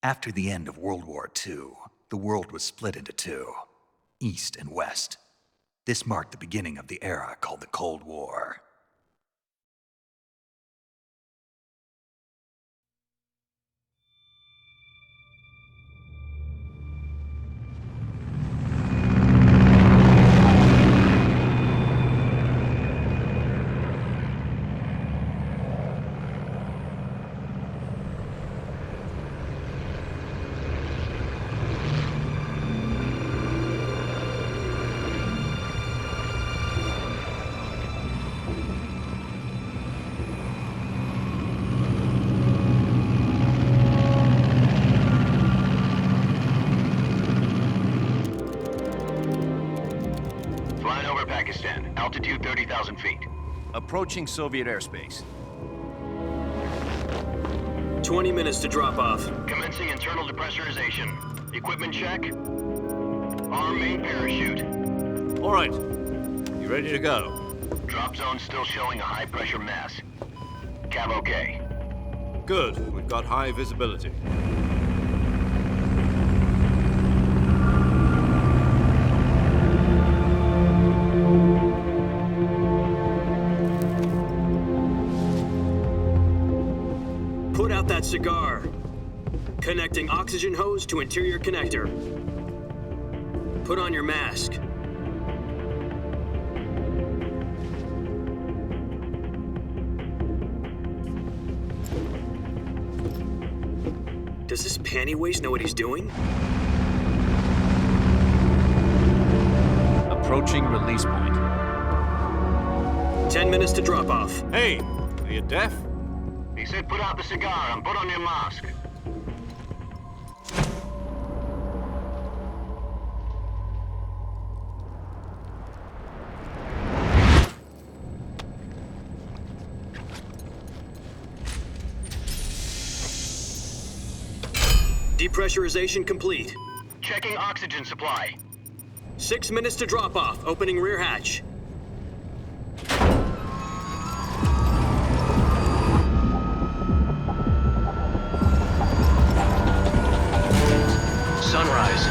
After the end of World War II, the world was split into two, East and West. This marked the beginning of the era called the Cold War. Flying over Pakistan, altitude 30,000 feet. Approaching Soviet airspace. 20 minutes to drop off. Commencing internal depressurization. Equipment check. Arm main parachute. All right. You ready to go? Drop zone still showing a high pressure mass. Cav okay. Good. We've got high visibility. Put out that cigar. Connecting oxygen hose to interior connector. Put on your mask. Does this panty waste know what he's doing? Approaching release point. 10 minutes to drop off. Hey, are you deaf? He said put out the cigar and put on your mask. Depressurization complete. Checking oxygen supply. 6 minutes to drop off. Opening rear hatch. Sunrise.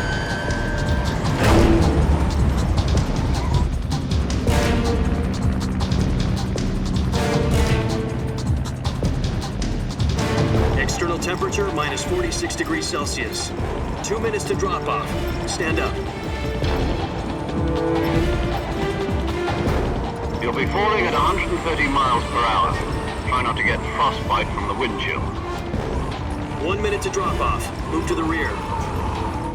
External temperature minus 46 degrees Celsius. 2 minutes to drop off. Stand up. You'll be falling at 130 miles per hour. Try not to get frostbite from the wind chill. 1 minute to drop off. Move to the rear.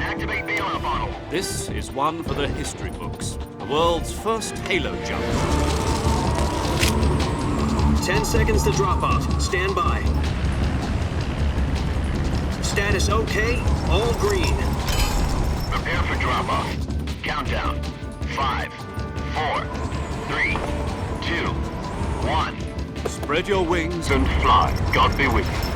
Activate bailout bottle. This is one for the history books. The world's first halo jump. 10 seconds to drop off. Stand by. Status okay. All green. Prepare for drop-off. Countdown. 5, 4, 3, 2, 1. Spread your wings. And fly. God be with you.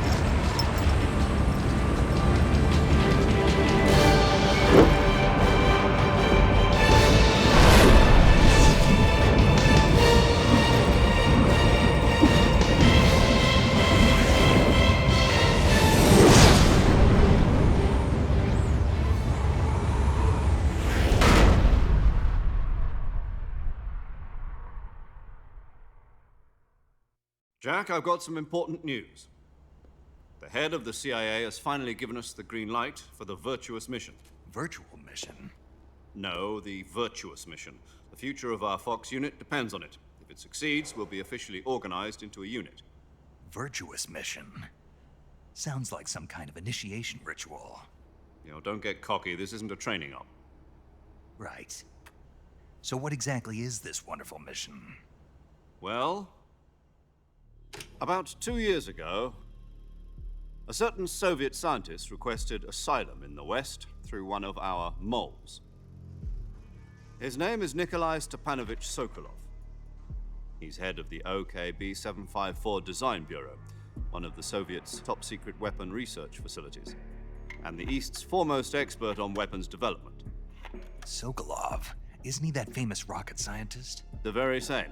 Jack, I've got some important news. The head of the CIA has finally given us the green light for the Virtuous mission. Virtual mission? No, the Virtuous mission. The future of our Fox unit depends on it. If it succeeds, we'll be officially organized into a unit. Virtuous mission? Sounds like some kind of initiation ritual. You know, don't get cocky. This isn't a training op. Right. So what exactly is this wonderful mission? Well, about 2 years ago, a certain Soviet scientist requested asylum in the West through one of our moles. His name is Nikolai Stepanovich Sokolov. He's head of the OKB-754 Design Bureau, one of the Soviets' top-secret weapon research facilities, and the East's foremost expert on weapons development. Sokolov? Isn't he that famous rocket scientist? The very same.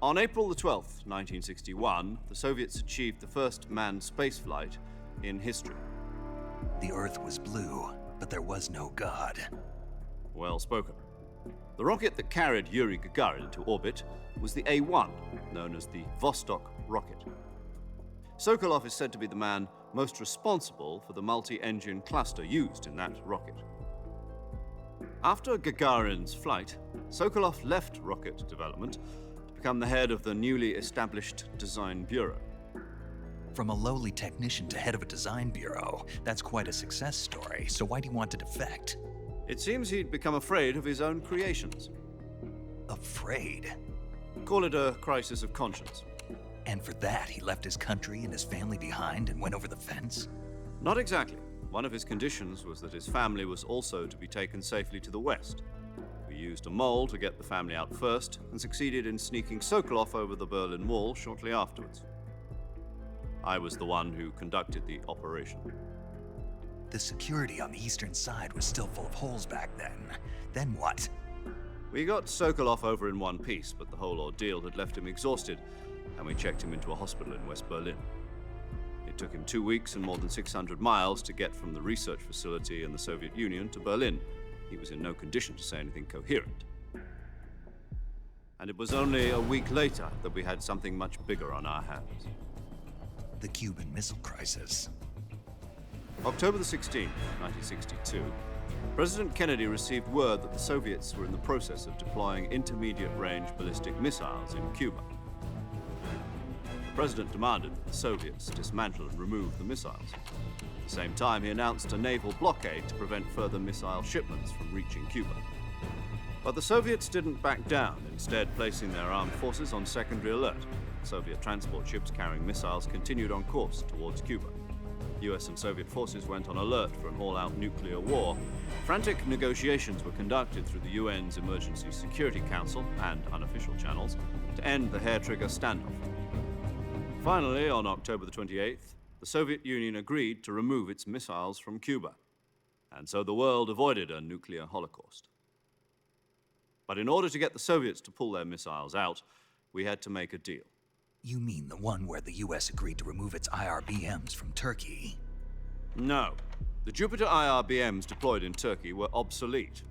On April the 12th, 1961, the Soviets achieved the first manned spaceflight in history. The Earth was blue, but there was no God. Well spoken. The rocket that carried Yuri Gagarin to orbit was the A-1, known as the Vostok rocket. Sokolov is said to be the man most responsible for the multi-engine cluster used in that rocket. After Gagarin's flight, Sokolov left rocket development to become the head of the newly established Design Bureau. From a lowly technician to head of a design bureau, that's quite a success story. So why do you want to defect? It seems he'd become afraid of his own creations. Afraid? Call it a crisis of conscience. And for that, he left his country and his family behind and went over the fence? Not exactly. One of his conditions was that his family was also to be taken safely to the West. We used a mole to get the family out first and succeeded in sneaking Sokolov over the Berlin Wall shortly afterwards. I was the one who conducted the operation. The security on the eastern side was still full of holes back then. Then what? We got Sokolov over in one piece, but the whole ordeal had left him exhausted, and we checked him into a hospital in West Berlin. It took him 2 weeks and more than 600 miles to get from the research facility in the Soviet Union to Berlin. He was in no condition to say anything coherent. And it was only a week later that we had something much bigger on our hands. The Cuban Missile Crisis. October the 16th, 1962, President Kennedy received word that the Soviets were in the process of deploying intermediate-range ballistic missiles in Cuba. The president demanded that the Soviets dismantle and remove the missiles. At the same time, he announced a naval blockade to prevent further missile shipments from reaching Cuba. But the Soviets didn't back down, instead placing their armed forces on secondary alert. Soviet transport ships carrying missiles continued on course towards Cuba. US and Soviet forces went on alert for an all-out nuclear war. Frantic negotiations were conducted through the UN's Emergency Security Council and unofficial channels to end the hair-trigger standoff. Finally, on October the 28th, the Soviet Union agreed to remove its missiles from Cuba, and so the world avoided a nuclear holocaust. But in order to get the Soviets to pull their missiles out, we had to make a deal. You mean the one where the US agreed to remove its IRBMs from Turkey? No. The Jupiter IRBMs deployed in Turkey were obsolete,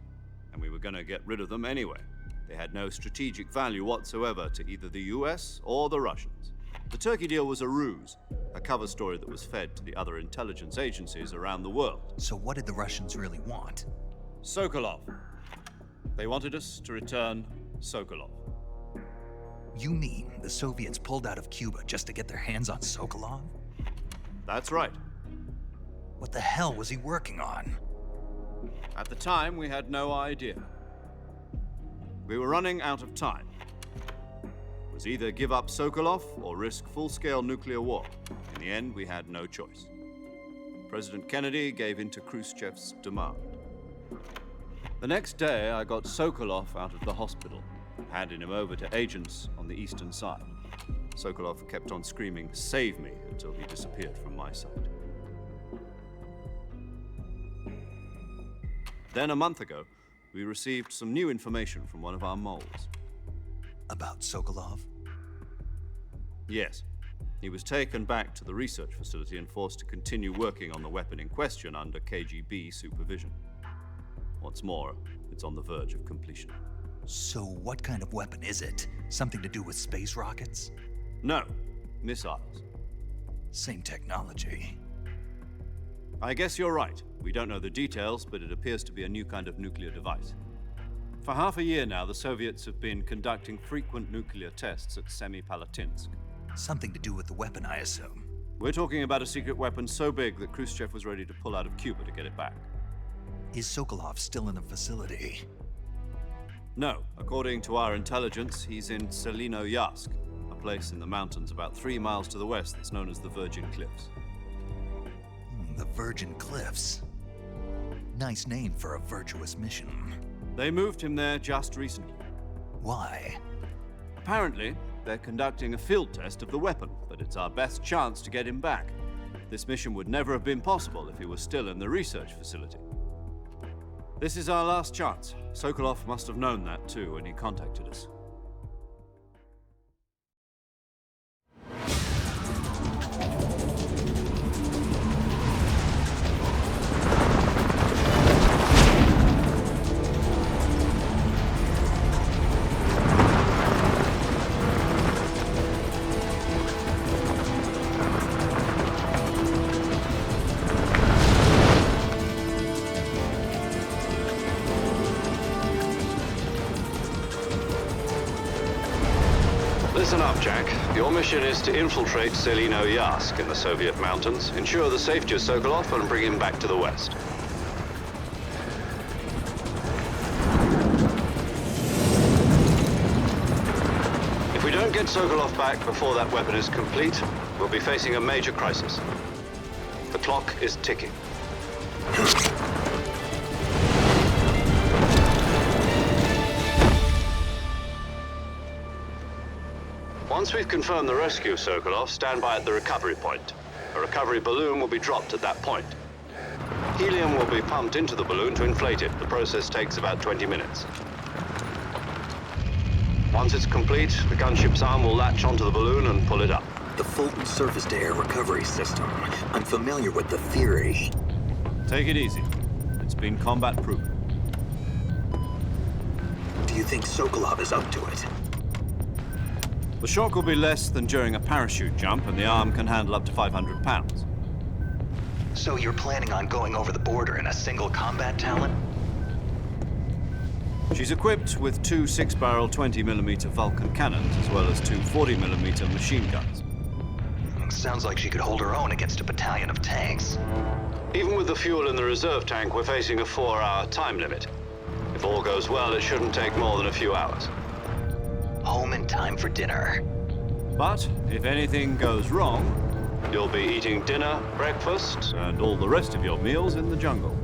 and we were going to get rid of them anyway. They had no strategic value whatsoever to either the US or the Russians. The Turkey deal was a ruse, a cover story that was fed to the other intelligence agencies around the world. So what did the Russians really want? Sokolov. They wanted us to return Sokolov. You mean the Soviets pulled out of Cuba just to get their hands on Sokolov? That's right. What the hell was he working on? At the time, we had no idea. We were running out of time. It was either give up Sokolov or risk full-scale nuclear war. In the end, we had no choice. President Kennedy gave in to Khrushchev's demand. The next day, I got Sokolov out of the hospital, handing him over to agents on the eastern side. Sokolov kept on screaming, "Save me," until he disappeared from my sight. Then, a month ago, we received some new information from one of our moles. About Sokolov? Yes. He was taken back to the research facility and forced to continue working on the weapon in question under KGB supervision. What's more, it's on the verge of completion. So what kind of weapon is it? Something to do with space rockets? No, missiles. Same technology. I guess you're right. We don't know the details, but it appears to be a new kind of nuclear device. For half a year now, the Soviets have been conducting frequent nuclear tests at Semipalatinsk. Something to do with the weapon, I assume. We're talking about a secret weapon so big that Khrushchev was ready to pull out of Cuba to get it back. Is Sokolov still in the facility? No, according to our intelligence, he's in Selino-Yarsk, a place in the mountains about 3 miles to the west that's known as the Virgin Cliffs. The Virgin Cliffs. Nice name for a virtuous mission. They moved him there just recently. Why? Apparently, they're conducting a field test of the weapon, but it's our best chance to get him back. This mission would never have been possible if he was still in the research facility. This is our last chance. Sokolov must have known that too when he contacted us. Listen up, Jack. Your mission is to infiltrate Selino-Yarsk in the Soviet mountains, ensure the safety of Sokolov, and bring him back to the West. If we don't get Sokolov back before that weapon is complete, we'll be facing a major crisis. The clock is ticking. Once we've confirmed the rescue of Sokolov, stand by at the recovery point. A recovery balloon will be dropped at that point. Helium will be pumped into the balloon to inflate it. The process takes about 20 minutes. Once it's complete, the gunship's arm will latch onto the balloon and pull it up. The Fulton surface-to-air recovery system. I'm familiar with the theory. Take it easy. It's been combat-proven. Do you think Sokolov is up to it? The shock will be less than during a parachute jump, and the arm can handle up to 500 pounds. So you're planning on going over the border in a single combat Talon? She's equipped with 2 6-barrel 20mm Vulcan cannons, as well as 2 40mm machine guns. Sounds like she could hold her own against a battalion of tanks. Even with the fuel in the reserve tank, we're facing a 4-hour time limit. If all goes well, it shouldn't take more than a few hours. Home in time for dinner. But if anything goes wrong, you'll be eating dinner, breakfast, and all the rest of your meals in the jungle.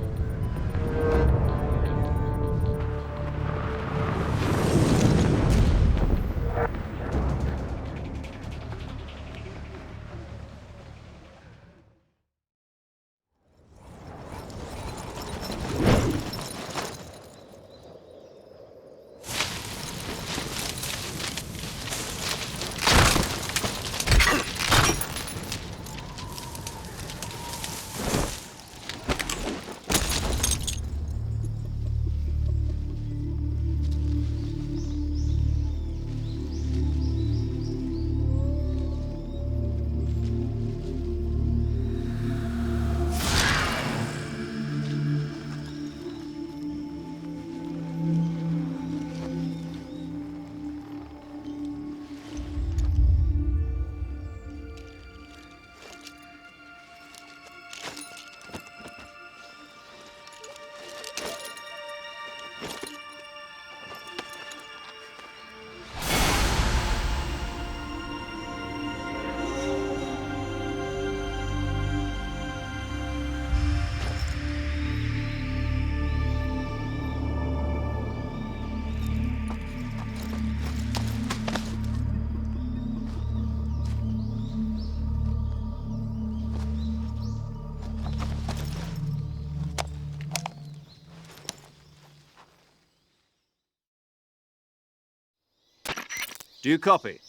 Do you copy?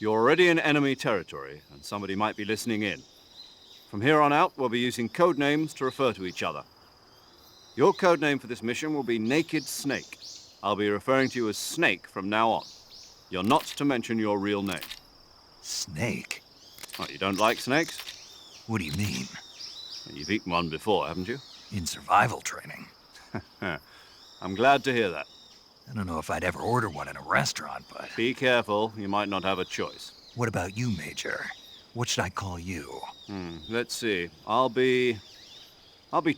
You're already in enemy territory, and somebody might be listening in. From here on out, we'll be using code names to refer to each other. Your code name for this mission will be Naked Snake. I'll be referring to you as Snake from now on. You're not to mention your real name. Snake? Oh, you don't like snakes? What do you mean? You've eaten one before, haven't you? In survival training? I'm glad to hear that. I don't know if I'd ever order one in a restaurant, but... Be careful, you might not have a choice. What about you, Major? What should I call you? Let's see. I'll be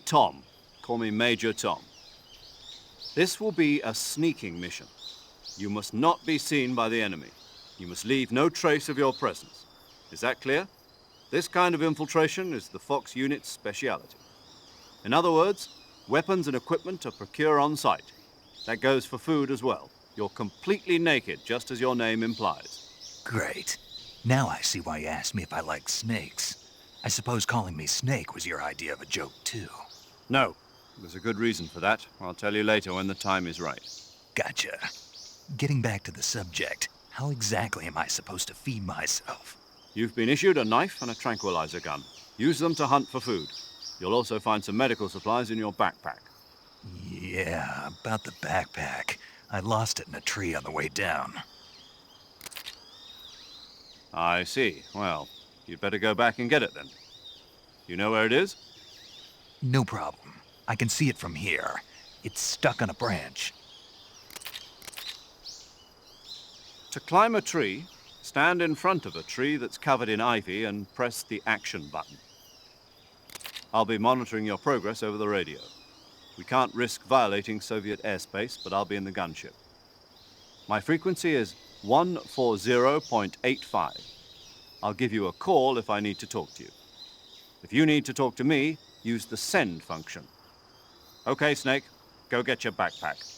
Tom. Call me Major Tom. This will be a sneaking mission. You must not be seen by the enemy. You must leave no trace of your presence. Is that clear? This kind of infiltration is the Fox unit's speciality. In other words, weapons and equipment are procured on site. That goes for food as well. You're completely naked, just as your name implies. Great. Now I see why you asked me if I like snakes. I suppose calling me Snake was your idea of a joke, too. No, there's a good reason for that. I'll tell you later when the time is right. Gotcha. Getting back to the subject, how exactly am I supposed to feed myself? You've been issued a knife and a tranquilizer gun. Use them to hunt for food. You'll also find some medical supplies in your backpack. Yeah, about the backpack. I lost it in a tree on the way down. I see. Well, you'd better go back and get it then. You know where it is? No problem. I can see it from here. It's stuck on a branch. To climb a tree, stand in front of a tree that's covered in ivy and press the action button. I'll be monitoring your progress over the radio. We can't risk violating Soviet airspace, but I'll be in the gunship. My frequency is 140.85. I'll give you a call if I need to talk to you. If you need to talk to me, use the send function. Okay, Snake, go get your backpack.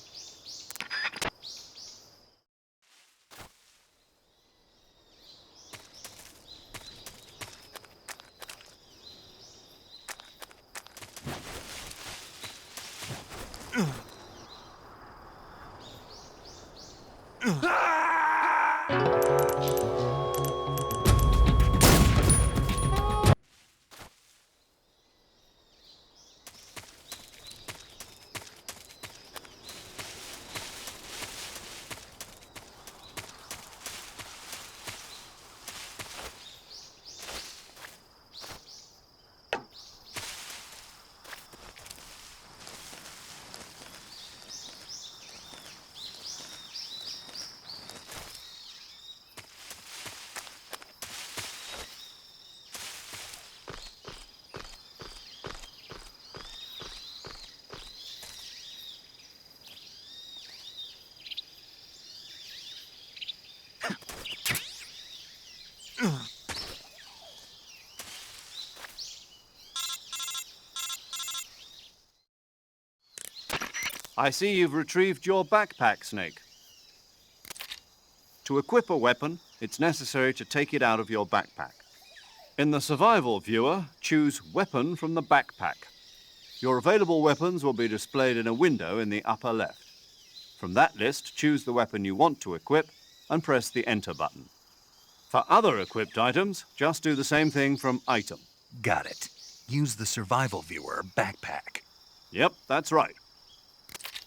I see you've retrieved your backpack, Snake. To equip a weapon, it's necessary to take it out of your backpack. In the survival viewer, choose Weapon from the backpack. Your available weapons will be displayed in a window in the upper left. From that list, choose the weapon you want to equip and press the Enter button. For other equipped items, just do the same thing from Item. Got it. Use the survival viewer backpack. Yep, that's right.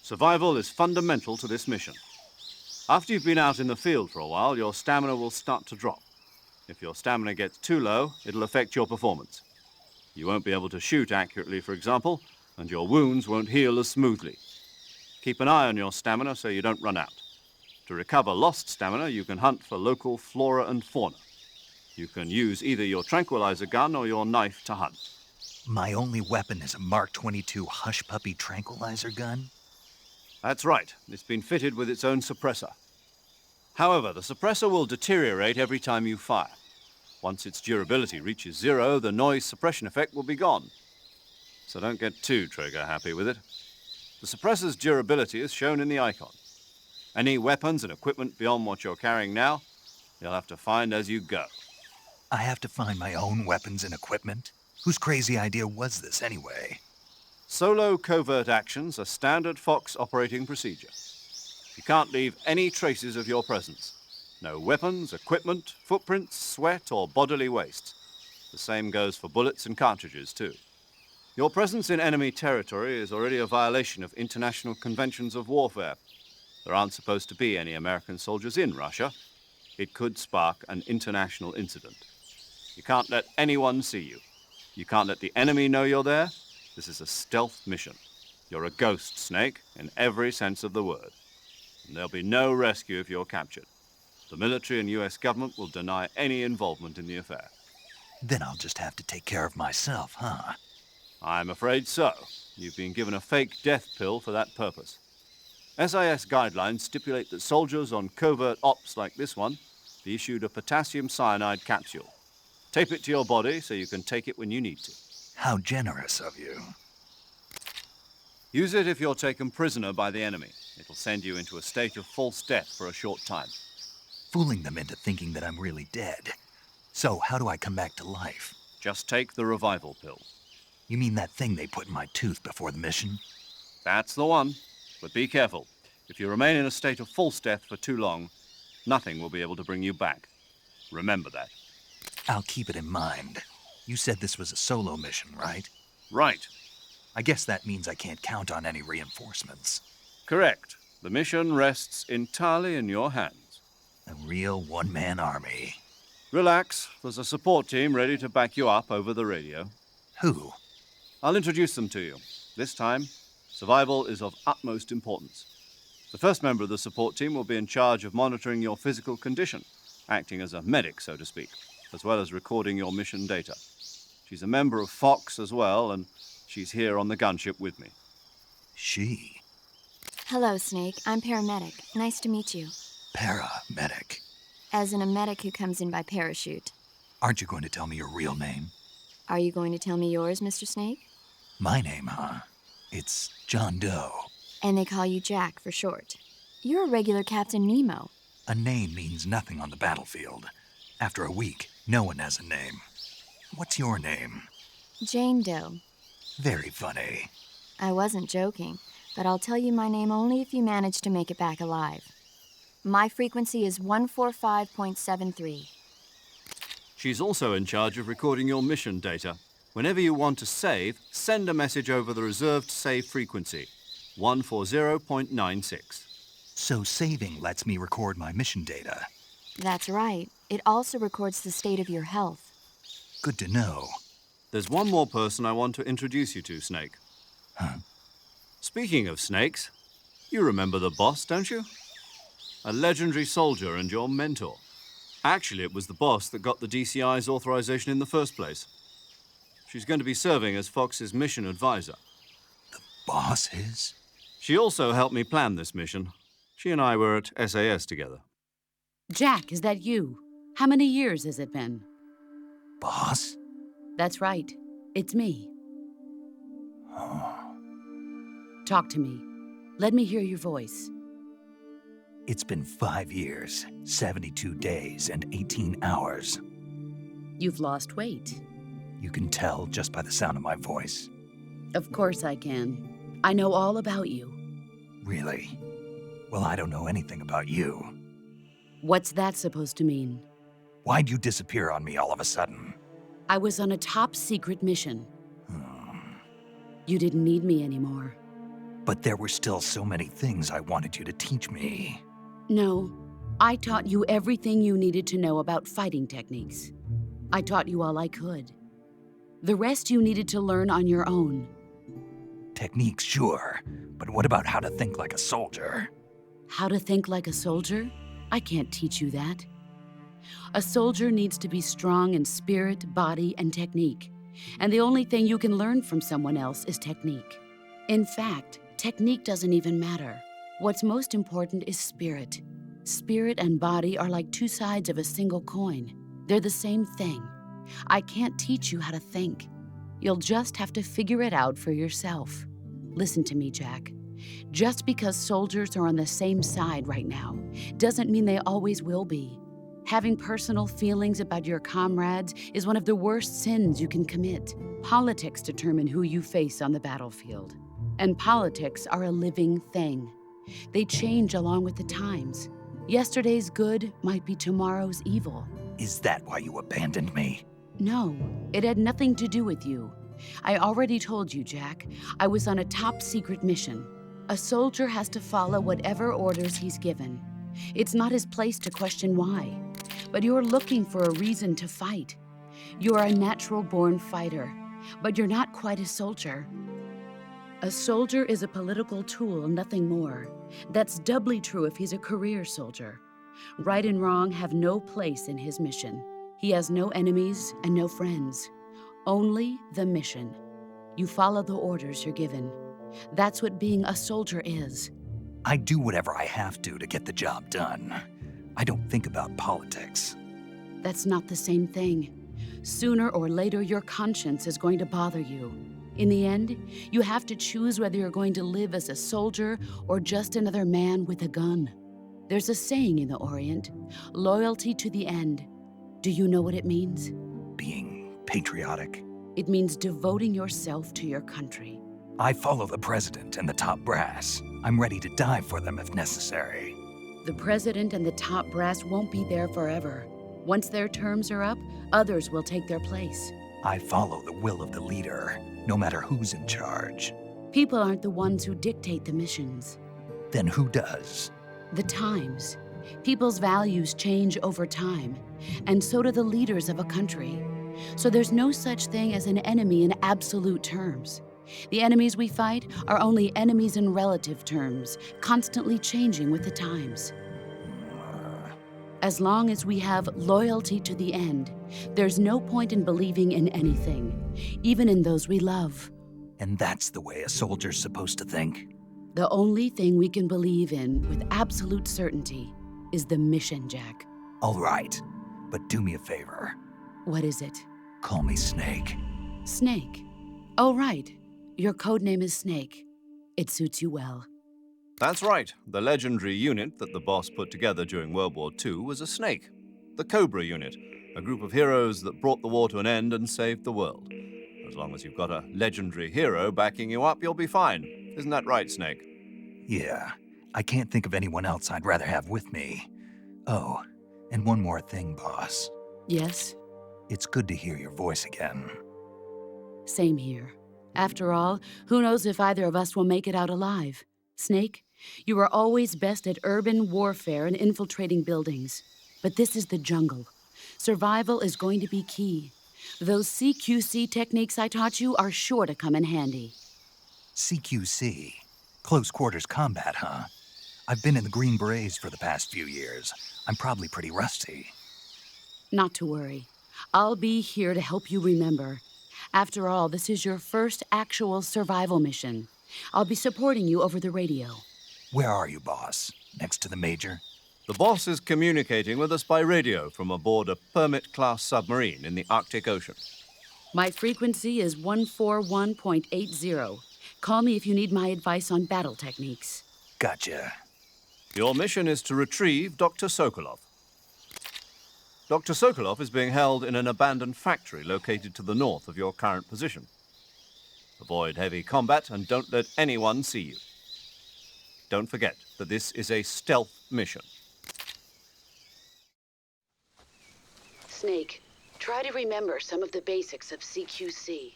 Survival is fundamental to this mission. After you've been out in the field for a while, your stamina will start to drop. If your stamina gets too low, it'll affect your performance. You won't be able to shoot accurately, for example, and your wounds won't heal as smoothly. Keep an eye on your stamina so you don't run out. To recover lost stamina, you can hunt for local flora and fauna. You can use either your tranquilizer gun or your knife to hunt. My only weapon is a Mark 22 Hush Puppy tranquilizer gun? That's right. It's been fitted with its own suppressor. However, the suppressor will deteriorate every time you fire. Once its durability reaches 0, the noise suppression effect will be gone. So don't get too trigger-happy with it. The suppressor's durability is shown in the icon. Any weapons and equipment beyond what you're carrying now, you'll have to find as you go. I have to find my own weapons and equipment? Whose crazy idea was this, anyway? Solo covert actions are standard Fox operating procedure. You can't leave any traces of your presence. No weapons, equipment, footprints, sweat, or bodily waste. The same goes for bullets and cartridges, too. Your presence in enemy territory is already a violation of international conventions of warfare. There aren't supposed to be any American soldiers in Russia. It could spark an international incident. You can't let anyone see you. You can't let the enemy know you're there. This is a stealth mission. You're a ghost, Snake, in every sense of the word. And there'll be no rescue if you're captured. The military and US government will deny any involvement in the affair. Then I'll just have to take care of myself, huh? I'm afraid so. You've been given a fake death pill for that purpose. SIS guidelines stipulate that soldiers on covert ops like this one be issued a potassium cyanide capsule. Tape it to your body so you can take it when you need to. How generous of you. Use it if you're taken prisoner by the enemy. It'll send you into a state of false death for a short time. Fooling them into thinking that I'm really dead. So, how do I come back to life? Just take the revival pill. You mean that thing they put in my tooth before the mission? That's the one. But be careful. If you remain in a state of false death for too long, nothing will be able to bring you back. Remember that. I'll keep it in mind. You said this was a solo mission, right? Right. I guess that means I can't count on any reinforcements. Correct. The mission rests entirely in your hands. A real one-man army. Relax. There's a support team ready to back you up over the radio. Who? I'll introduce them to you. This time, survival is of utmost importance. The first member of the support team will be in charge of monitoring your physical condition, acting as a medic, so to speak, as well as recording your mission data. She's a member of Fox as well, and she's here on the gunship with me. She? Hello, Snake. I'm paramedic. Nice to meet you. Paramedic. As in a medic who comes in by parachute. Aren't you going to tell me your real name? Are you going to tell me yours, Mr. Snake? My name, huh? It's John Doe. And they call you Jack for short. You're a regular Captain Nemo. A name means nothing on the battlefield. After a week, no one has a name. What's your name? Jane Doe. Very funny. I wasn't joking, but I'll tell you my name only if you manage to make it back alive. My frequency is 145.73. She's also in charge of recording your mission data. Whenever you want to save, send a message over the reserved save frequency, 140.96. So saving lets me record my mission data. That's right. It also records the state of your health. Good to know. There's one more person I want to introduce you to, Snake. Huh? Speaking of snakes, you remember the boss, don't you? A legendary soldier and your mentor. Actually, it was the boss that got the DCI's authorization in the first place. She's going to be serving as Fox's mission advisor. Boss is? She also helped me plan this mission. She and I were at SAS together. Jack, is that you? How many years has it been? Boss? That's right. It's me. Talk to me. Let me hear your voice. It's been 5 years, 72 days, and 18 hours. You've lost weight. You can tell just by the sound of my voice. Of course I can. I know all about you. Really? Well, I don't know anything about you. What's that supposed to mean? Why'd you disappear on me all of a sudden? I was on a top-secret mission. You didn't need me anymore. But there were still so many things I wanted you to teach me. No, I taught you everything you needed to know about fighting techniques. I taught you all I could. The rest you needed to learn on your own. Techniques, sure. But what about how to think like a soldier? How to think like a soldier? I can't teach you that. A soldier needs to be strong in spirit, body, and technique. And the only thing you can learn from someone else is technique. In fact, technique doesn't even matter. What's most important is spirit. Spirit and body are like two sides of a single coin. They're the same thing. I can't teach you how to think. You'll just have to figure it out for yourself. Listen to me, Jack. Just because soldiers are on the same side right now doesn't mean they always will be. Having personal feelings about your comrades is one of the worst sins you can commit. Politics determine who you face on the battlefield. And politics are a living thing. They change along with the times. Yesterday's good might be tomorrow's evil. Is that why you abandoned me? No, it had nothing to do with you. I already told you, Jack. I was on a top-secret mission. A soldier has to follow whatever orders he's given. It's not his place to question why. But you're looking for a reason to fight. You're a natural-born fighter, but you're not quite a soldier. A soldier is a political tool, nothing more. That's doubly true if he's a career soldier. Right and wrong have no place in his mission. He has no enemies and no friends. Only the mission. You follow the orders you're given. That's what being a soldier is. I do whatever I have to get the job done. I don't think about politics. That's not the same thing. Sooner or later, your conscience is going to bother you. In the end, you have to choose whether you're going to live as a soldier or just another man with a gun. There's a saying in the Orient, loyalty to the end. Do you know what it means? Being patriotic. It means devoting yourself to your country. I follow the president and the top brass. I'm ready to die for them if necessary. The president and the top brass won't be there forever. Once their terms are up, others will take their place. I follow the will of the leader, no matter who's in charge. People aren't the ones who dictate the missions. Then who does? The times. People's values change over time, and so do the leaders of a country. So there's no such thing as an enemy in absolute terms. The enemies we fight are only enemies in relative terms, constantly changing with the times. As long as we have loyalty to the end, there's no point in believing in anything, even in those we love. And that's the way a soldier's supposed to think? The only thing we can believe in with absolute certainty is the mission, Jack. All right, but do me a favor. What is it? Call me Snake. Snake. Oh, right. Your code name is Snake. It suits you well. That's right. The legendary unit that the boss put together during World War II was a snake. The Cobra unit, a group of heroes that brought the war to an end and saved the world. As long as you've got a legendary hero backing you up, you'll be fine. Isn't that right, Snake? Yeah, I can't think of anyone else I'd rather have with me. Oh, and one more thing, boss. Yes? It's good to hear your voice again. Same here. After all, who knows if either of us will make it out alive? Snake, you are always best at urban warfare and infiltrating buildings. But this is the jungle. Survival is going to be key. Those CQC techniques I taught you are sure to come in handy. CQC? Close quarters combat, huh? I've been in the Green Berets for the past few years. I'm probably pretty rusty. Not to worry. I'll be here to help you remember. After all, this is your first actual survival mission. I'll be supporting you over the radio. Where are you, boss? Next to the Major? The boss is communicating with us by radio from aboard a Permit-class submarine in the Arctic Ocean. My frequency is 141.80. Call me if you need my advice on battle techniques. Gotcha. Your mission is to retrieve Dr. Sokolov. Dr. Sokolov is being held in an abandoned factory located to the north of your current position. Avoid heavy combat and don't let anyone see you. Don't forget that this is a stealth mission. Snake, try to remember some of the basics of CQC.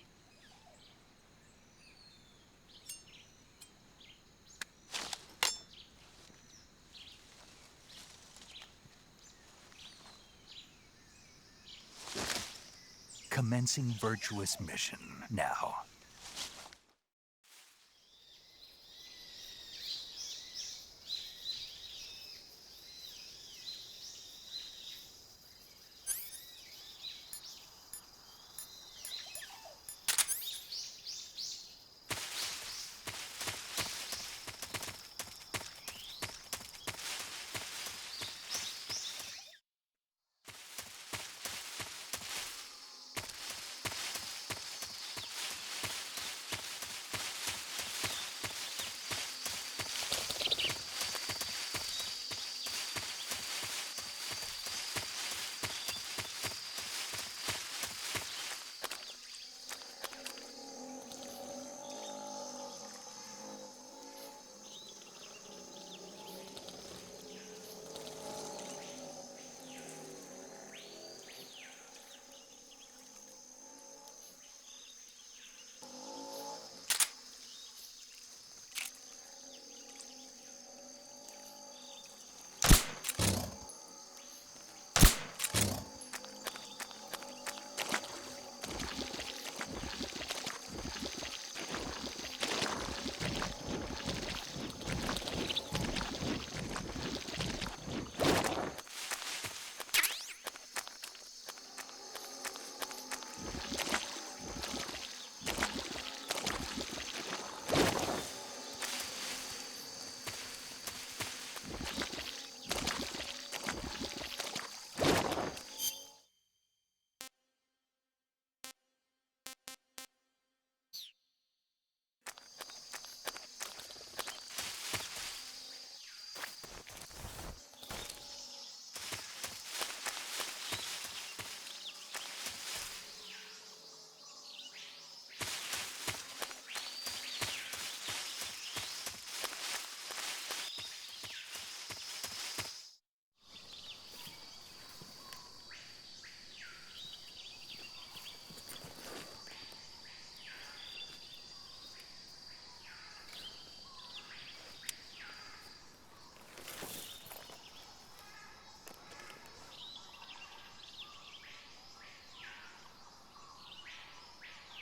Commencing virtuous mission now.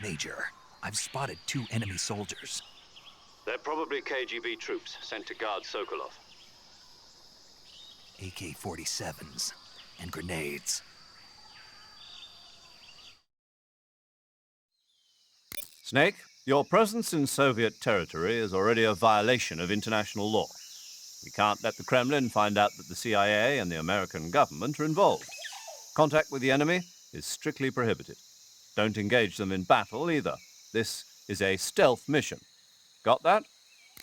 Major, I've spotted 2 enemy soldiers. They're probably KGB troops sent to guard Sokolov. AK-47s and grenades. Snake, your presence in Soviet territory is already a violation of international law. We can't let the Kremlin find out that the CIA and the American government are involved. Contact with the enemy is strictly prohibited. Don't engage them in battle either. This is a stealth mission. Got that?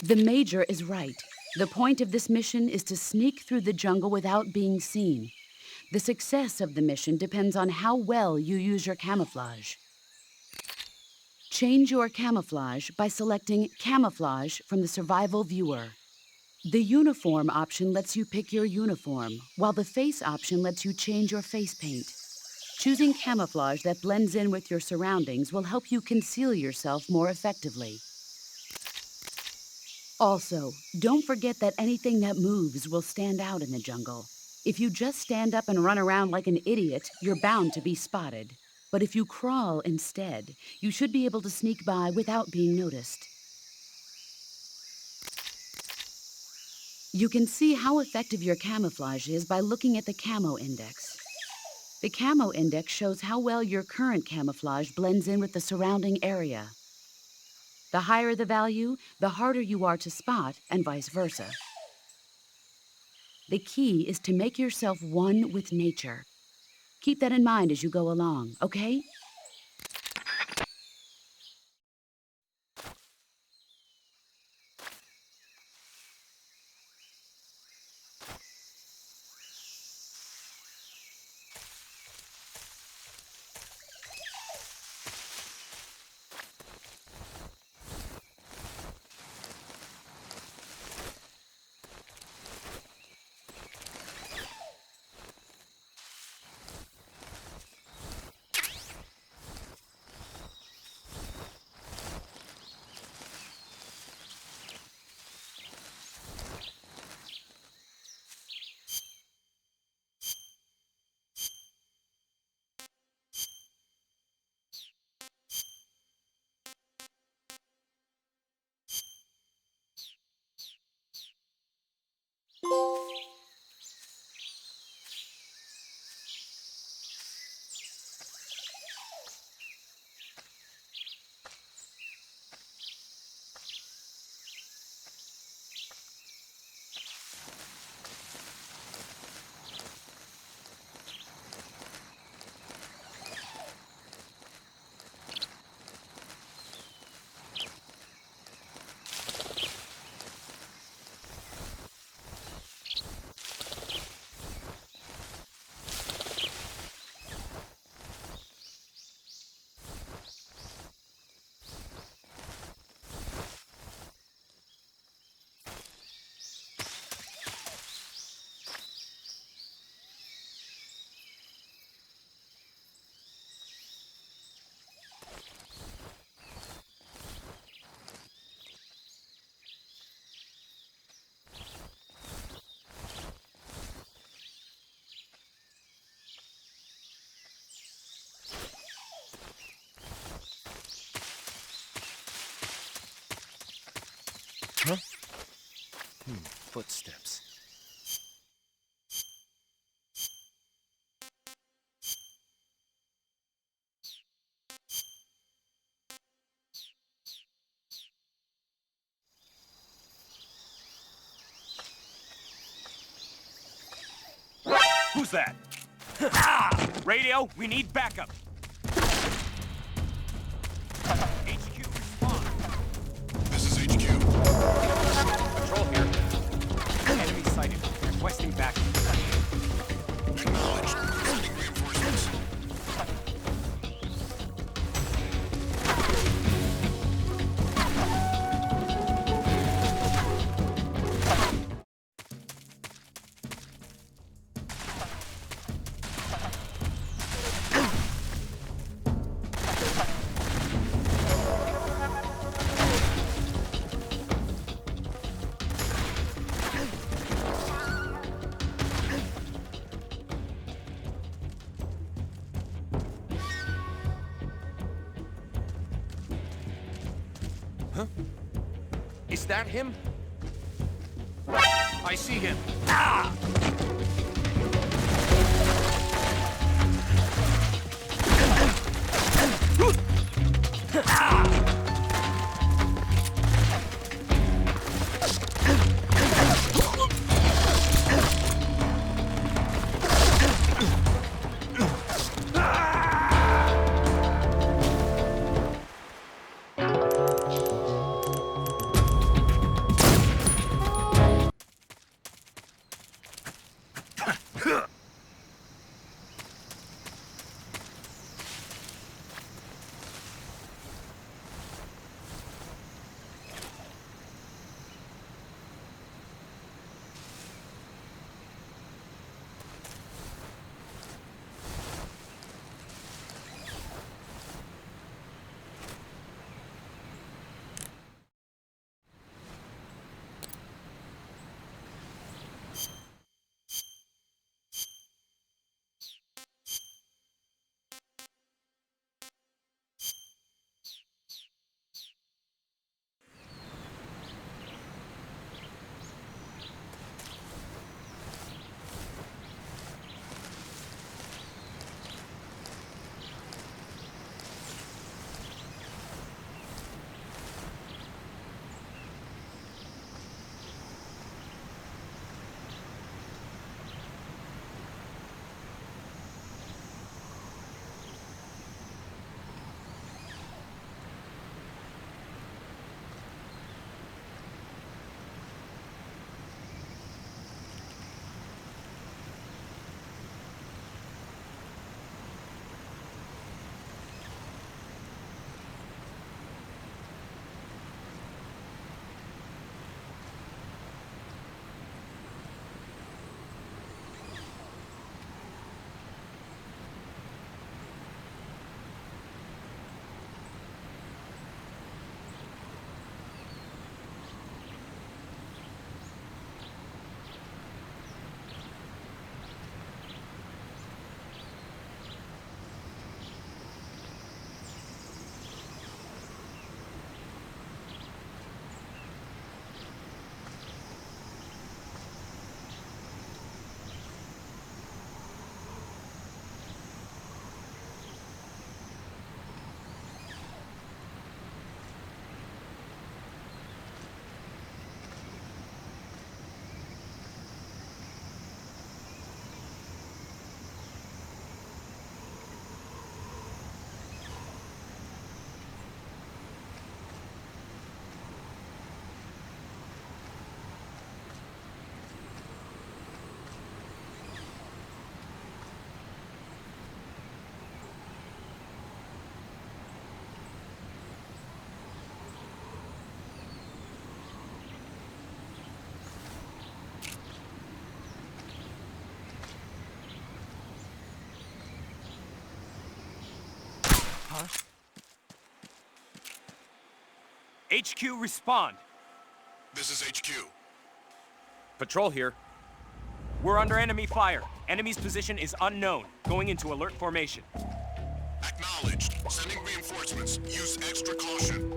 The Major is right. The point of this mission is to sneak through the jungle without being seen. The success of the mission depends on how well you use your camouflage. Change your camouflage by selecting Camouflage from the Survival Viewer. The Uniform option lets you pick your uniform, while the Face option lets you change your face paint. Choosing camouflage that blends in with your surroundings will help you conceal yourself more effectively. Also, don't forget that anything that moves will stand out in the jungle. If you just stand up and run around like an idiot, you're bound to be spotted. But if you crawl instead, you should be able to sneak by without being noticed. You can see how effective your camouflage is by looking at the Camo Index. The Camo Index shows how well your current camouflage blends in with the surrounding area. The higher the value, the harder you are to spot, and vice versa. The key is to make yourself one with nature. Keep that in mind as you go along, okay? Huh? Footsteps. Who's that? Ah! Radio, we need backup. HQ, respond. This is HQ. Patrol here. Enemy sighted. Requesting backup. Acknowledged. Sending reinforcements. Is that him? I see him. Ah! HQ, respond. This is HQ. Patrol here. We're under enemy fire. Enemy's position is unknown. Going into alert formation. Acknowledged. Sending reinforcements. Use extra caution.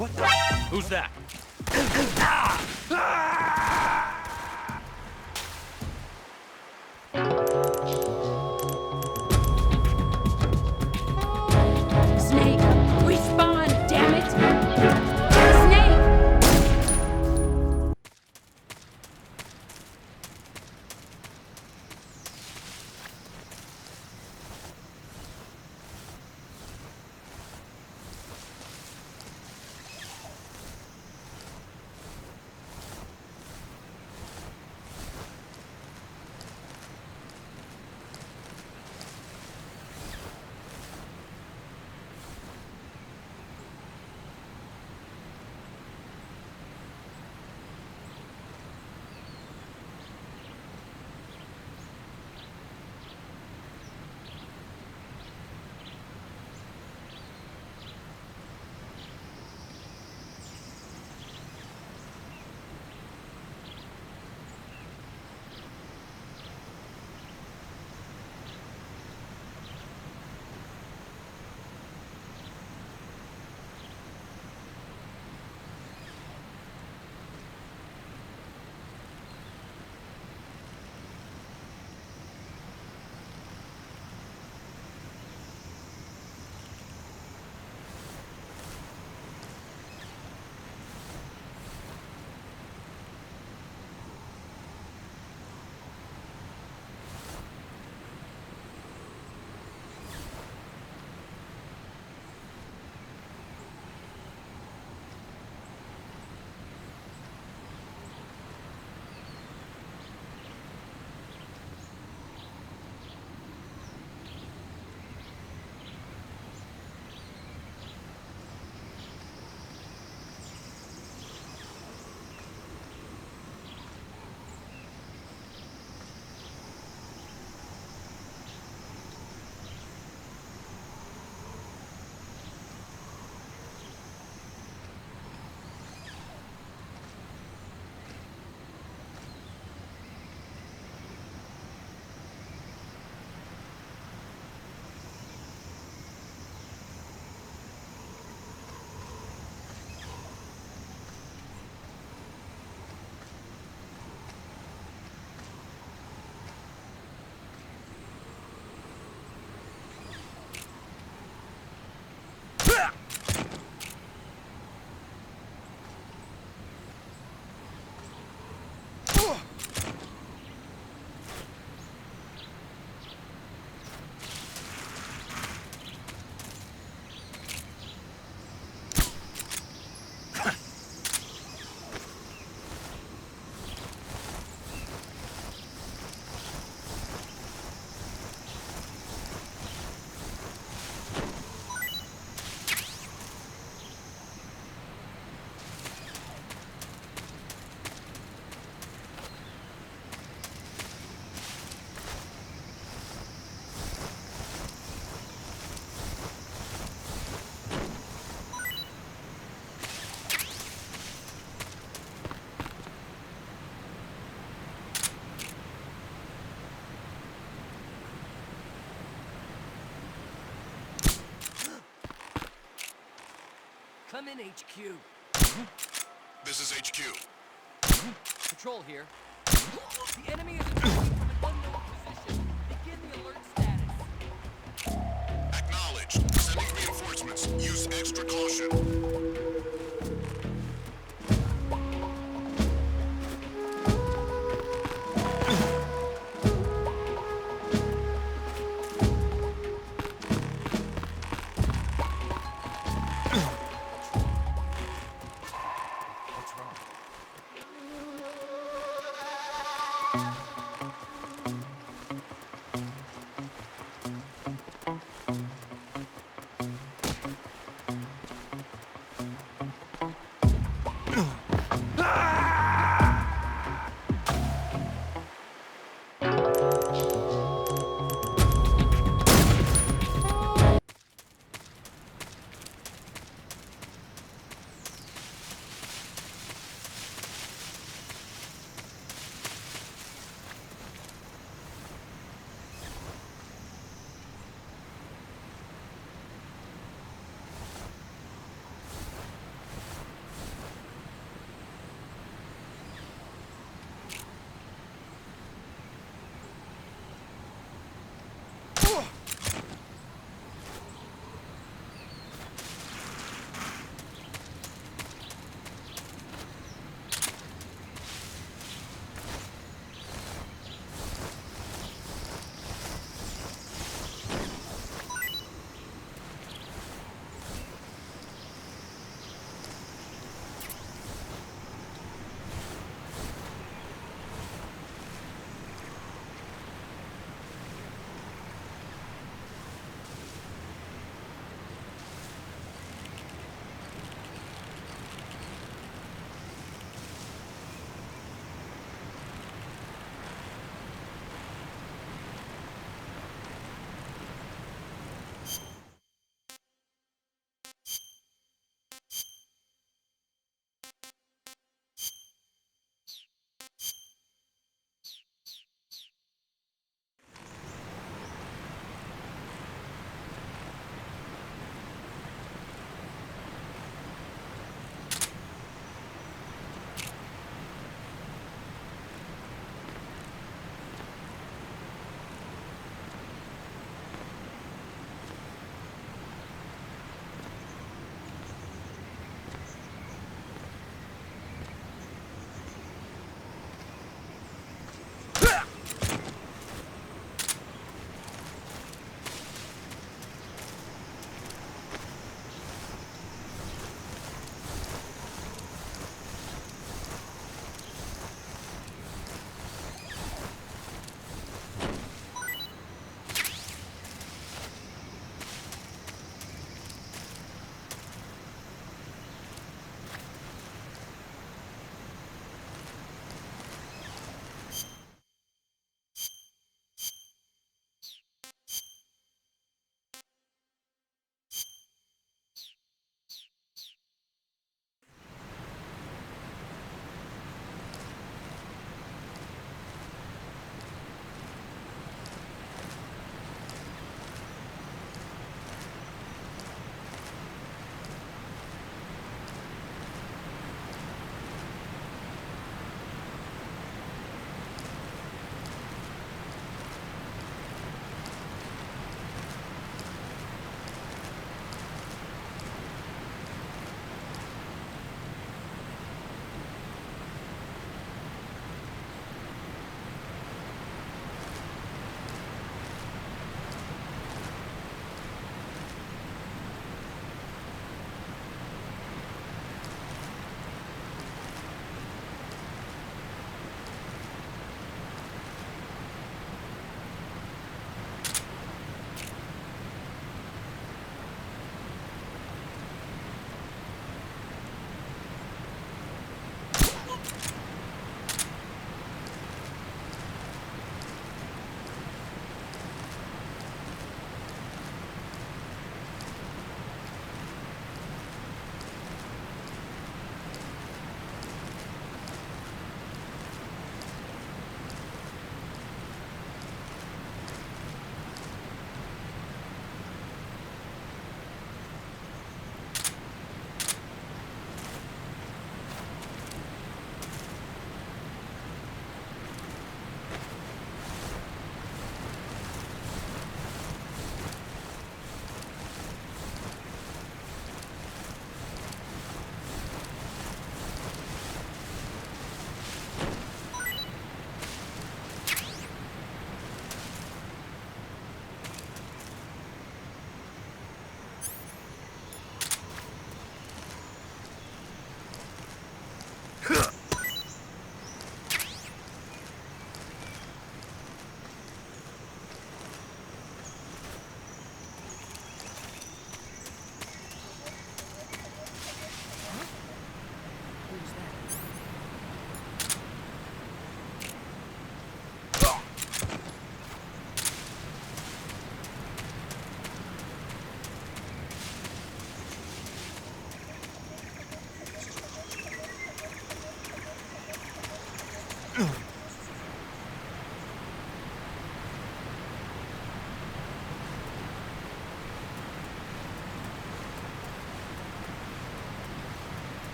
What the? Who's that? Snake, respawn, damn it! Snake! I'm in HQ. This is HQ. Patrol here. The enemy is attacking from an unknown position. Begin the alert status. Acknowledged. Sending reinforcements. Use extra caution. What's wrong?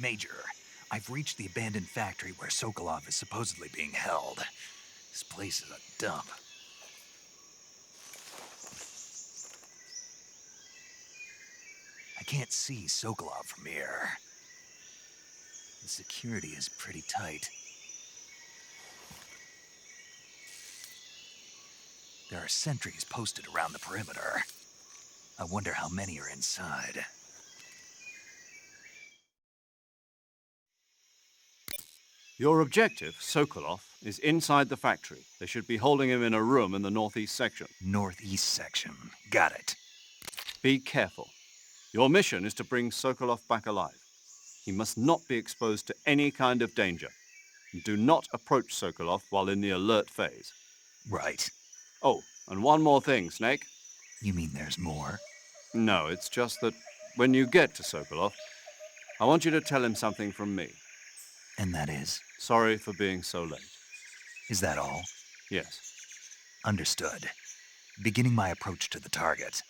Major, I've reached the abandoned factory where Sokolov is supposedly being held. This place is a dump. I can't see Sokolov from here. The security is pretty tight. There are sentries posted around the perimeter. I wonder how many are inside. Your objective, Sokolov, is inside the factory. They should be holding him in a room in the northeast section. Northeast section. Got it. Be careful. Your mission is to bring Sokolov back alive. He must not be exposed to any kind of danger. Do not approach Sokolov while in the alert phase. Right. Oh, and one more thing, Snake. You mean there's more? No, it's just that when you get to Sokolov, I want you to tell him something from me. And that is? Sorry for being so late. Is that all? Yes. Understood. Beginning my approach to the target.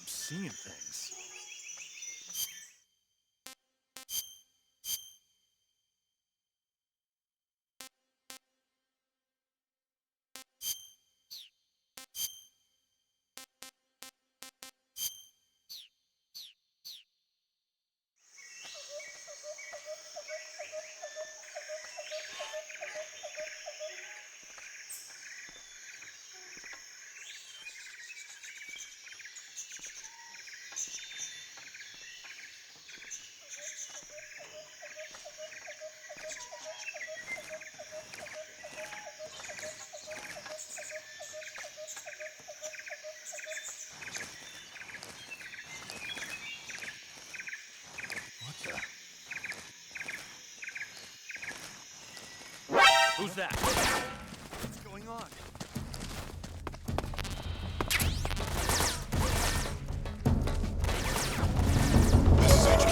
Seeing things. Who's that? What's going on? This is HQ.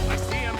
I see him.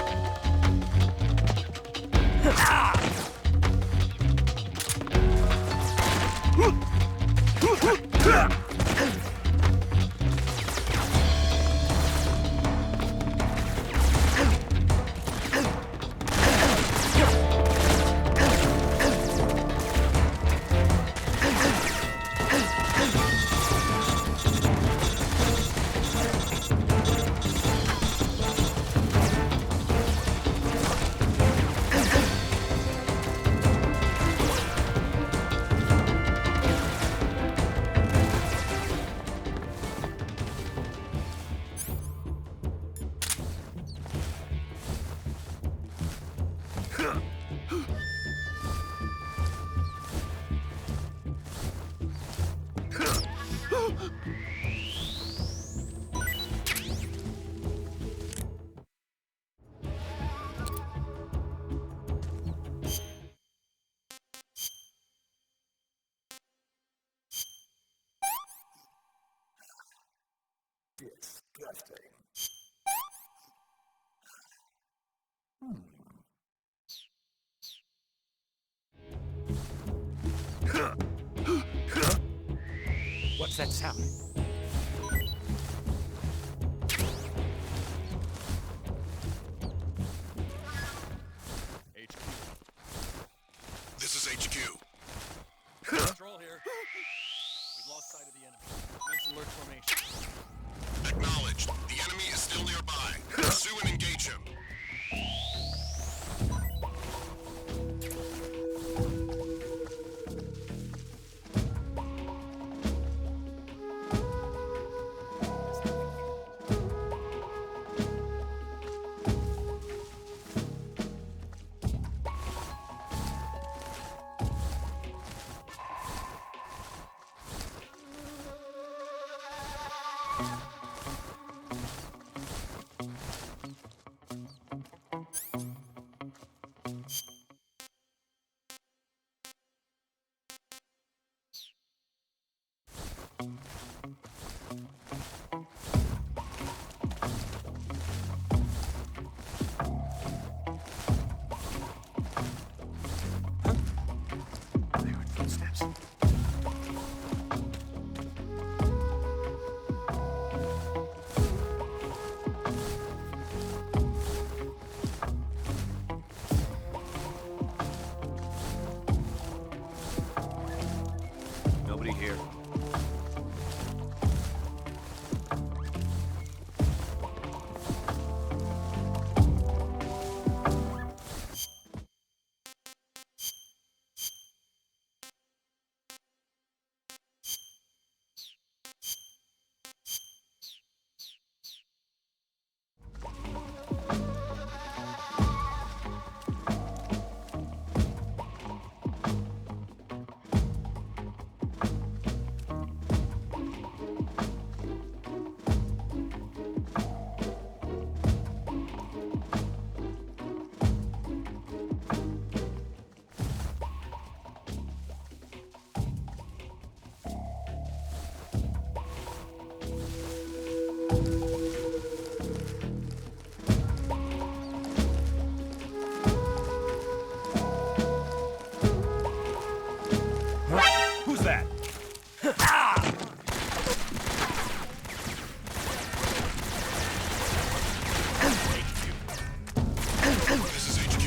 Disgusting. What's that sound? This is HQ. Patrol here. We've lost sight of the enemy. Commence alert formation. Acknowledged. The enemy is still nearby. Pursue and engage him. They heard footsteps. Nobody here. Who's that? This is HQ.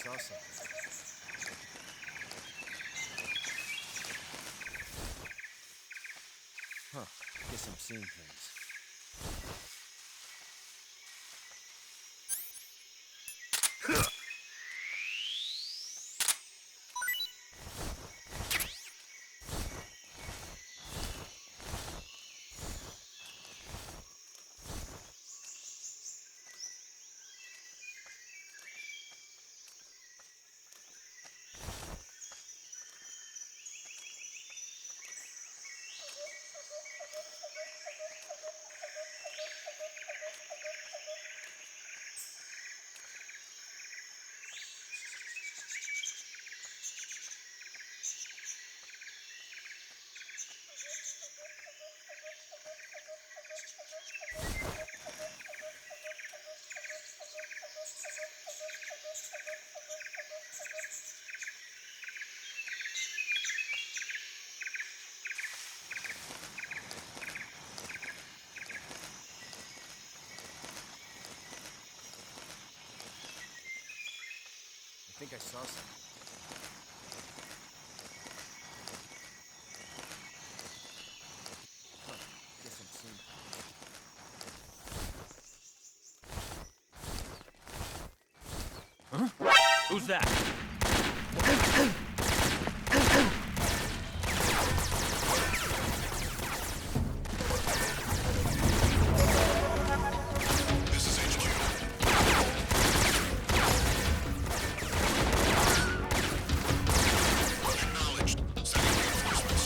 saw something. Huh. Guess I'm seeing things. I think I saw something. Huh. Guess I'm seeing things. Huh? Who's that? This is HQ. Acknowledged. Sending reinforcements.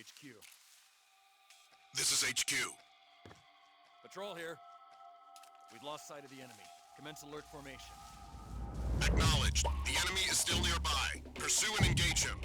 HQ. This is HQ. Patrol here. We've lost sight of the enemy. Commence alert formation. Acknowledged. The enemy is still nearby. Pursue and engage him.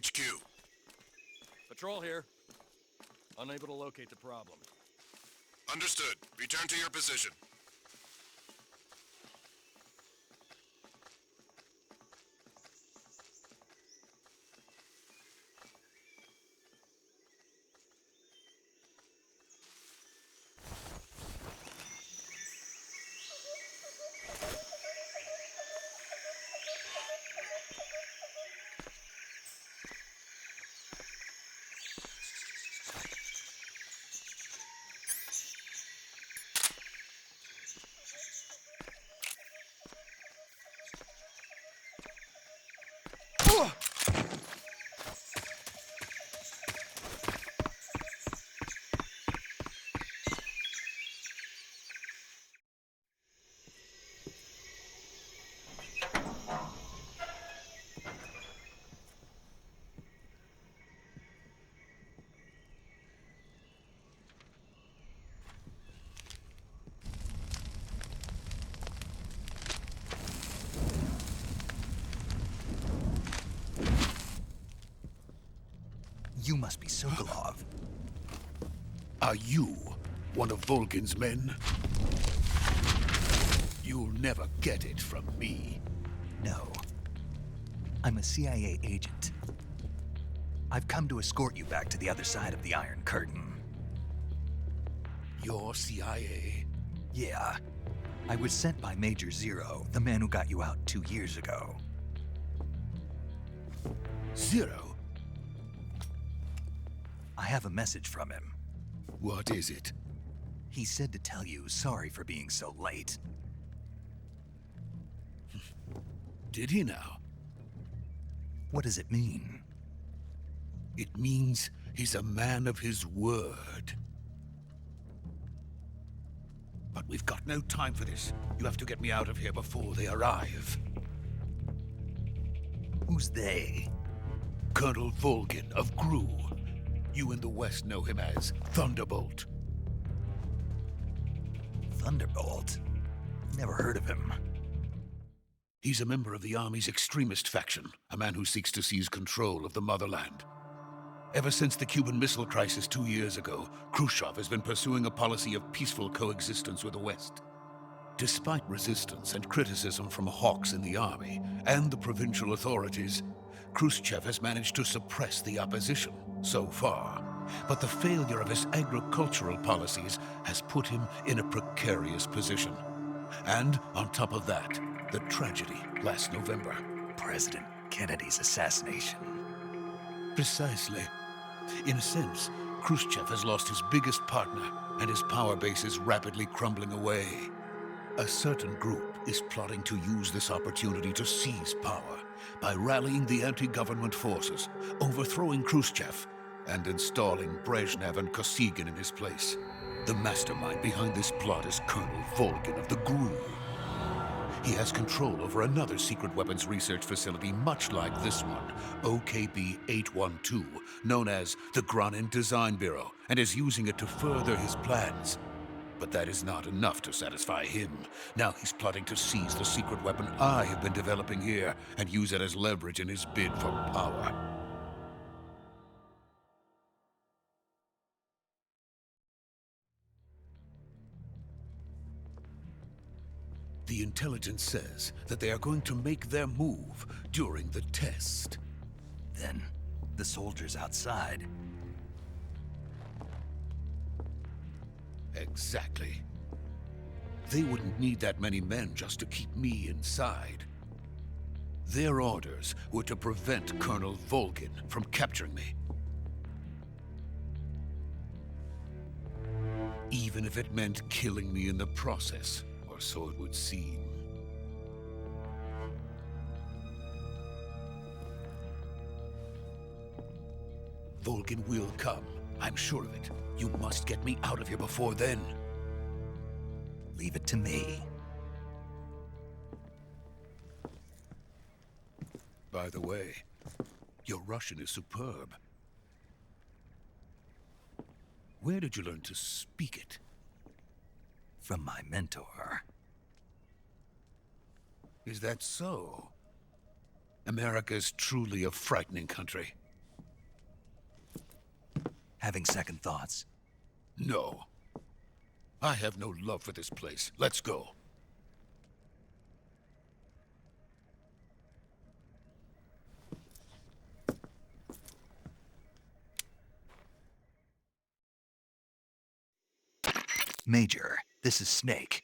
HQ. Patrol here. Unable to locate the problem. Understood. Return to your position. You must be Sokolov. Are you one of Volgin's men? You'll never get it from me. No. I'm a CIA agent. I've come to escort you back to the other side of the Iron Curtain. You're CIA? Yeah. I was sent by Major Zero, the man who got you out 2 years ago. Zero? I have a message from him. What is it? He said to tell you sorry for being so late. Did he now? What does it mean? It means he's a man of his word. But we've got no time for this. You have to get me out of here before they arrive. Who's they? Colonel Volgin of GRU. You in the West know him as Thunderbolt. Thunderbolt? Never heard of him. He's a member of the Army's extremist faction, a man who seeks to seize control of the motherland. Ever since the Cuban Missile Crisis 2 years ago, Khrushchev has been pursuing a policy of peaceful coexistence with the West. Despite resistance and criticism from hawks in the Army and the provincial authorities, Khrushchev has managed to suppress the opposition so far. But the failure of his agricultural policies has put him in a precarious position. And on top of that, the tragedy last November. President Kennedy's assassination. Precisely. In a sense, Khrushchev has lost his biggest partner, and his power base is rapidly crumbling away. A certain group is plotting to use this opportunity to seize power by rallying the anti-government forces, overthrowing Khrushchev, and installing Brezhnev and Kosygin in his place. The mastermind behind this plot is Colonel Volgin of the GRU. He has control over another secret weapons research facility much like this one, OKB-812, known as the Granin Design Bureau, and is using it to further his plans. But that is not enough to satisfy him. Now he's plotting to seize the secret weapon I have been developing here and use it as leverage in his bid for power. The intelligence says that they are going to make their move during the test. Then, the soldiers outside. Exactly. They wouldn't need that many men just to keep me inside. Their orders were to prevent Colonel Volgin from capturing me. Even if it meant killing me in the process. So it would seem. Volgin will come. I'm sure of it. You must get me out of here before then. Leave it to me. By the way, your Russian is superb. Where did you learn to speak it? From my mentor. Is that so? America is truly a frightening country. Having second thoughts? No. I have no love for this place. Let's go. Major, this is Snake.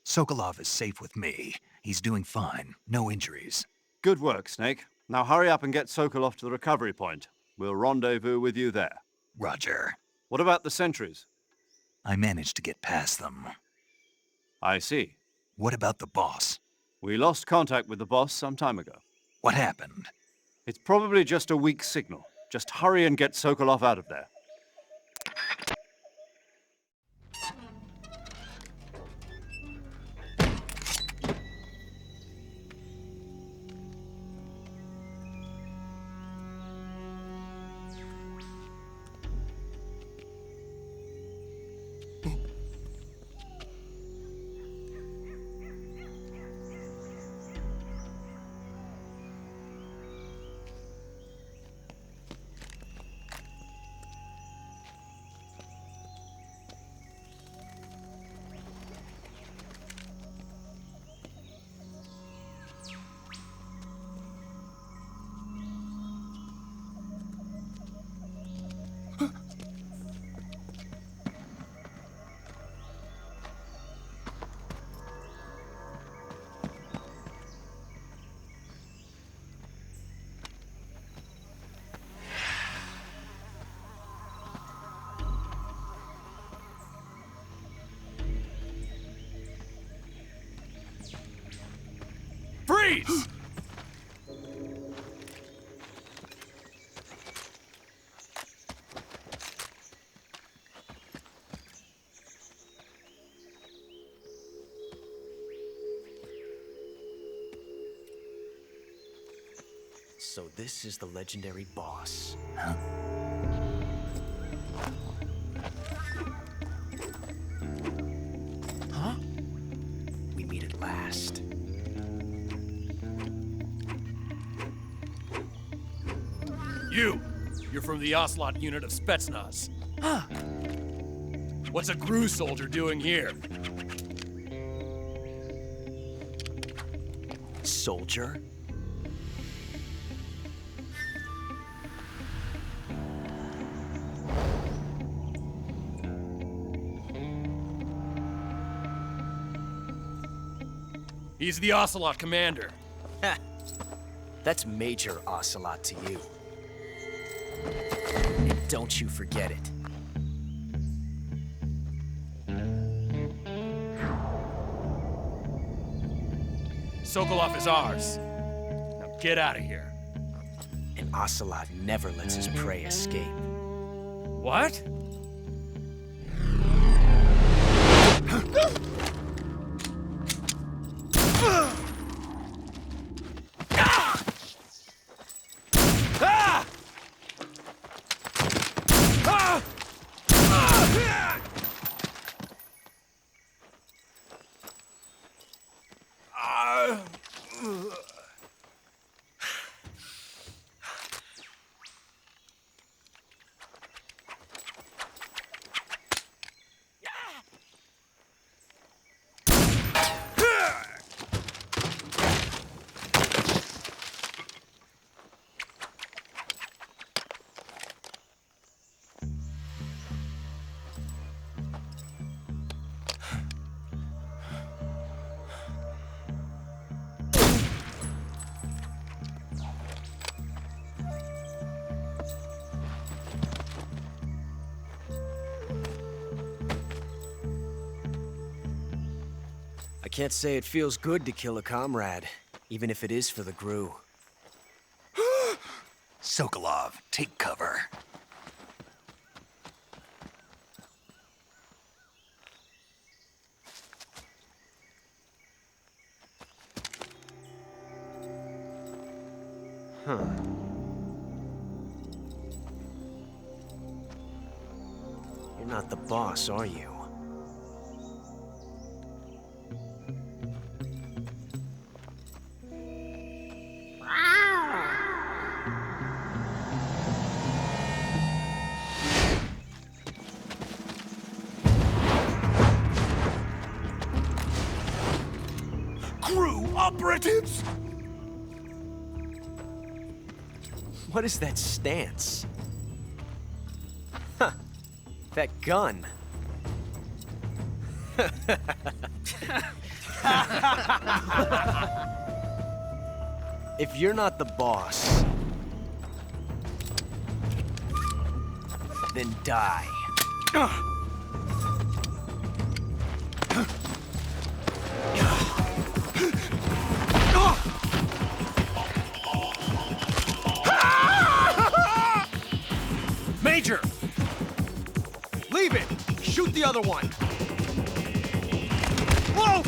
Sokolov is safe with me. He's doing fine. No injuries. Good work, Snake. Now hurry up and get Sokolov to the recovery point. We'll rendezvous with you there. Roger. What about the sentries? I managed to get past them. I see. What about the boss? We lost contact with the boss some time ago. What happened? It's probably just a weak signal. Just hurry and get Sokolov out of there. Freeze! So this is the legendary boss. Huh? Huh? We meet at last. You're from the Ocelot unit of Spetsnaz. Huh. What's a GRU soldier doing here? Soldier? He's the Ocelot commander. Ha! That's Major Ocelot to you. And don't you forget it. Sokolov is ours. Now get out of here. And Ocelot never lets his prey escape. What? I can't say it feels good to kill a comrade, even if it is for the GRU. Sokolov, take cover. Huh. You're not the boss, are you? operatives! What is that stance? Huh. That gun. If you're not the boss, then die. Major! Leave it! Shoot the other one! Whoa!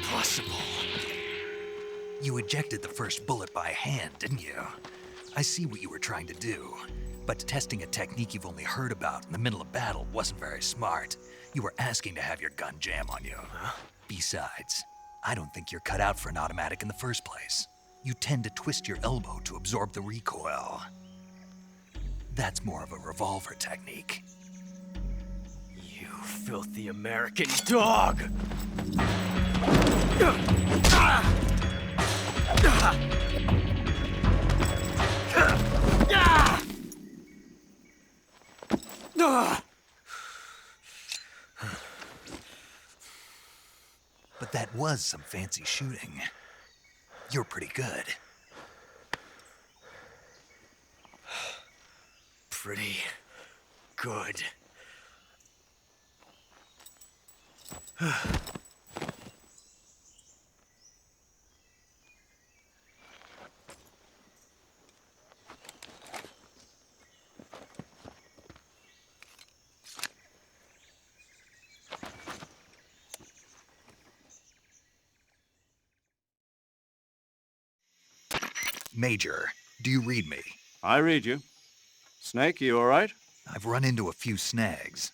Impossible. You ejected the first bullet by hand, didn't you? I see what you were trying to do. But testing a technique you've only heard about in the middle of battle wasn't very smart. You were asking to have your gun jam on you. Besides, I don't think you're cut out for an automatic in the first place. You tend to twist your elbow to absorb the recoil. That's more of a revolver technique. You filthy American dog! But that was some fancy shooting. You're pretty good. Pretty good. Major, do you read me? I read you. Snake, you all right? I've run into a few snags.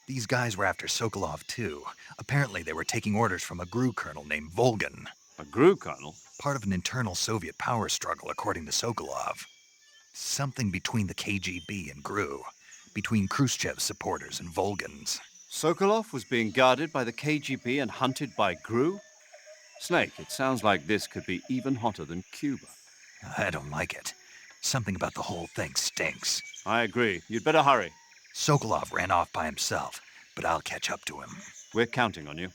These guys were after Sokolov too. Apparently they were taking orders from a GRU colonel named Volgan. A GRU colonel? Part of an internal Soviet power struggle, according to Sokolov. Something between the KGB and GRU. Between Khrushchev's supporters and Volgan's. Sokolov was being guarded by the KGB and hunted by GRU? Snake, it sounds like this could be even hotter than Cuba. I don't like it. Something about the whole thing stinks. I agree. You'd better hurry. Sokolov ran off by himself, but I'll catch up to him. We're counting on you.